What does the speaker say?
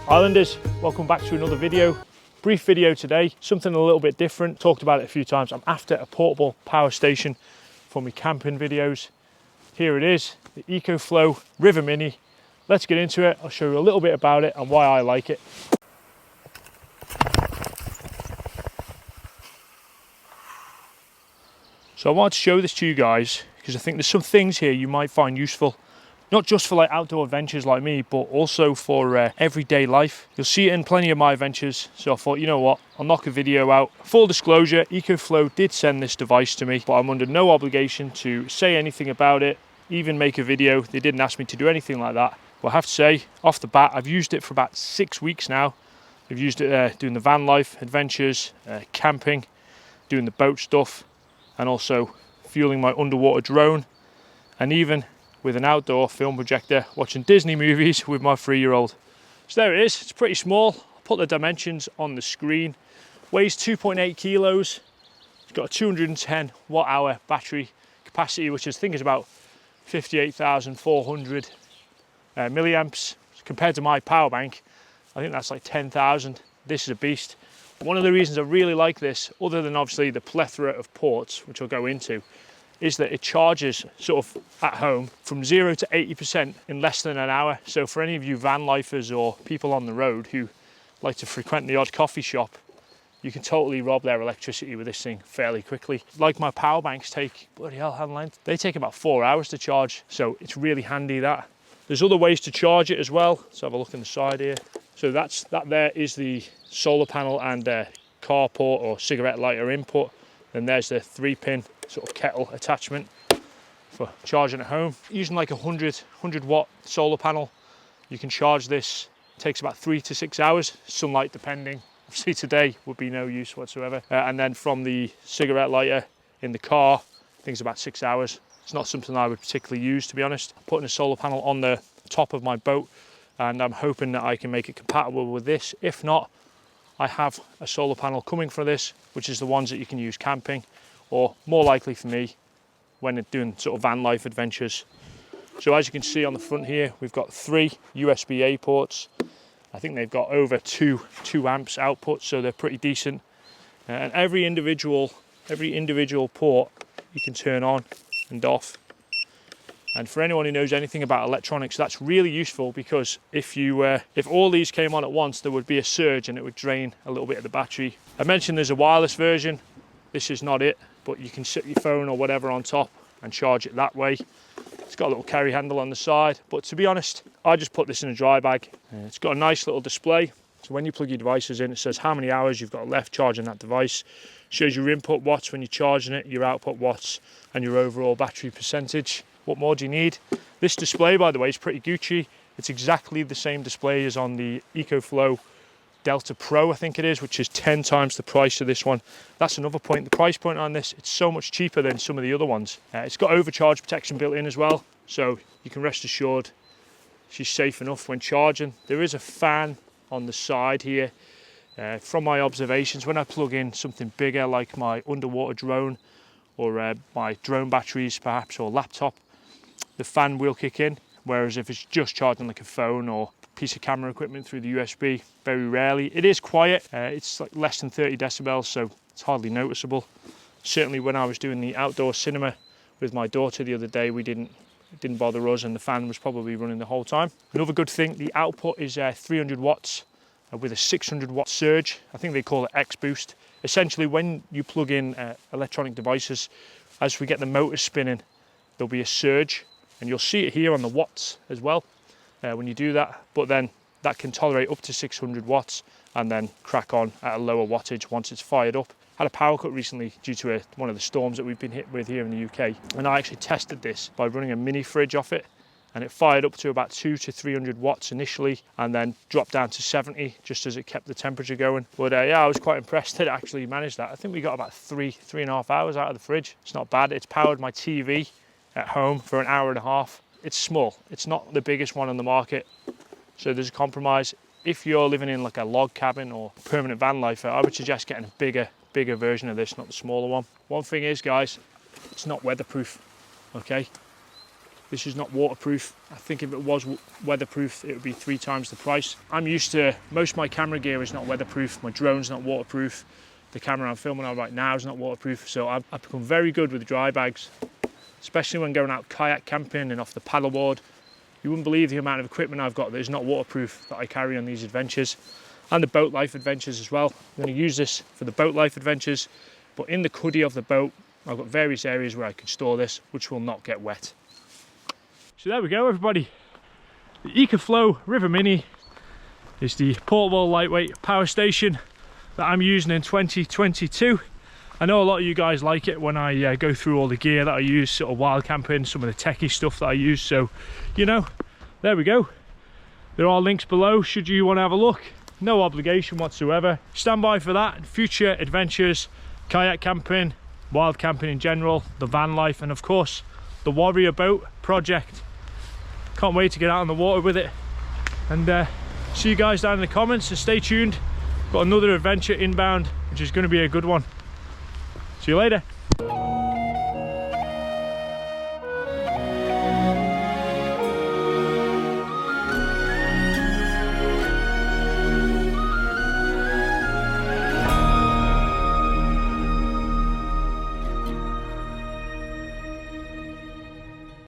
Islanders, welcome back to another video. Brief video today, something a little bit different. Talked about it a few times. I'm after a portable power station for my camping videos. Here it is, the EcoFlow River Mini. Let's get into it. I'll show you a little bit about it and why I like it. So I wanted to show this to you guys because I think there's some things here you might find useful. Not just for like outdoor adventures like me, but also for everyday life. You'll see it in plenty of my adventures. So I thought, you know what, I'll knock a video out. Full disclosure, EcoFlow did send this device to me, but I'm under no obligation to say anything about it, even make a video. They didn't ask me to do anything like that. But I have to say, off the bat, I've used it for about 6 weeks now. I've used it doing the van life adventures, camping, doing the boat stuff, and also fueling my underwater drone, and even with an outdoor film projector watching Disney movies with my 3-year-old. So there it is, it's pretty small. I'll put the dimensions on the screen. Weighs 2.8 kilos. It's got a 210 watt hour battery capacity, which I think is about 58,400 milliamps. Compared to my power bank, I think that's like 10,000. This is a beast. One of the reasons I really like this, other than obviously the plethora of ports, which I'll go into, is that it charges sort of at home from 0 to 80% in less than an hour. So for any of you van lifers or people on the road who like to frequent the odd coffee shop, you can totally rob their electricity with this thing fairly quickly. Like my power banks take, bloody hell, how length? They take about 4 hours to charge. So it's really handy that. There's other ways to charge it as well. Let's have a look on the side here. So that there is the solar panel and car port or cigarette lighter input. Then there's the 3-pin sort of kettle attachment for charging at home. Using like a 100 watt solar panel, you can charge this. It takes about 3 to 6 hours, sunlight depending. Obviously today would be no use whatsoever. And then from the cigarette lighter in the car, I think it's about 6 hours. It's not something I would particularly use, to be honest. I'm putting a solar panel on the top of my boat, and I'm hoping that I can make it compatible with this. If not, I have a solar panel coming for this, which is the ones that you can use camping, or more likely for me when doing sort of van life adventures. So as you can see on the front here, we've got 3 USB-A ports. I think they've got over 2 amps output, so they're pretty decent. And every individual port you can turn on and off. And for anyone who knows anything about electronics, that's really useful, because if all these came on at once, there would be a surge and it would drain a little bit of the battery. I mentioned there's a wireless version. This is not it, but you can sit your phone or whatever on top and charge it that way. It's got a little carry handle on the side, but to be honest, I just put this in a dry bag. It's got a nice little display. So when you plug your devices in, it says how many hours you've got left charging that device. Shows your input watts when you're charging it, your output watts, and your overall battery percentage. What more do you need? This display, by the way, is pretty Gucci. It's exactly the same display as on the EcoFlow Delta Pro, I think it is, which is 10 times the price of this one. That's another point. The price point on this, it's so much cheaper than some of the other ones. It's got overcharge protection built in as well, so you can rest assured she's safe enough when charging. There is a fan on the side here. From my observations, when I plug in something bigger like my underwater drone or my drone batteries perhaps, or laptop, the fan will kick in, whereas if it's just charging like a phone or piece of camera equipment through the USB, very rarely. It is quiet, it's like less than 30 decibels, so it's hardly noticeable. Certainly when I was doing the outdoor cinema with my daughter the other day, it didn't bother us, and the fan was probably running the whole time. Another good thing, the output is 300 watts with a 600 watt surge. I think they call it X Boost. Essentially, when you plug in electronic devices, as we get the motor spinning, there'll be a surge, and you'll see it here on the watts as well when you do that. But then that can tolerate up to 600 watts and then crack on at a lower wattage once it's fired up. Had a power cut recently due to one of the storms that we've been hit with here in the UK, and I actually tested this by running a mini fridge off it, and it fired up to about 200 to 300 watts initially, and then dropped down to 70 just as it kept the temperature going. But yeah, I was quite impressed that it actually managed that. I think we got about 3.5 hours out of the fridge. It's not bad. It's powered my TV at home for an hour and a half. It's small. It's not the biggest one on the market, so there's a compromise. If you're living in like a log cabin or permanent van lifer, I would suggest getting a bigger version of this, not the smaller one. One thing is, guys, it's not weatherproof, okay? This is not waterproof. I think if it was weatherproof, it would be 3 times the price. I'm used to, most of my camera gear is not weatherproof. My drone's not waterproof. The camera I'm filming on right now is not waterproof. So I've become very good with dry bags, especially when going out kayak camping and off the paddleboard. You wouldn't believe the amount of equipment I've got that is not waterproof that I carry on these adventures, and the boat life adventures as well. I'm going to use this for the boat life adventures, but in the cuddy of the boat, I've got various areas where I can store this, which will not get wet. So there we go, everybody. The EcoFlow River Mini is the portable lightweight power station that I'm using in 2022. I know a lot of you guys like it when I go through all the gear that I use, sort of wild camping, some of the techie stuff that I use. So, you know, there we go. There are links below should you want to have a look. No obligation whatsoever. Stand by for that. Future adventures, kayak camping, wild camping in general, the van life, and of course, the Warrior Boat project. Can't wait to get out on the water with it. And see you guys down in the comments, and stay tuned. Got another adventure inbound, which is going to be a good one. See you later.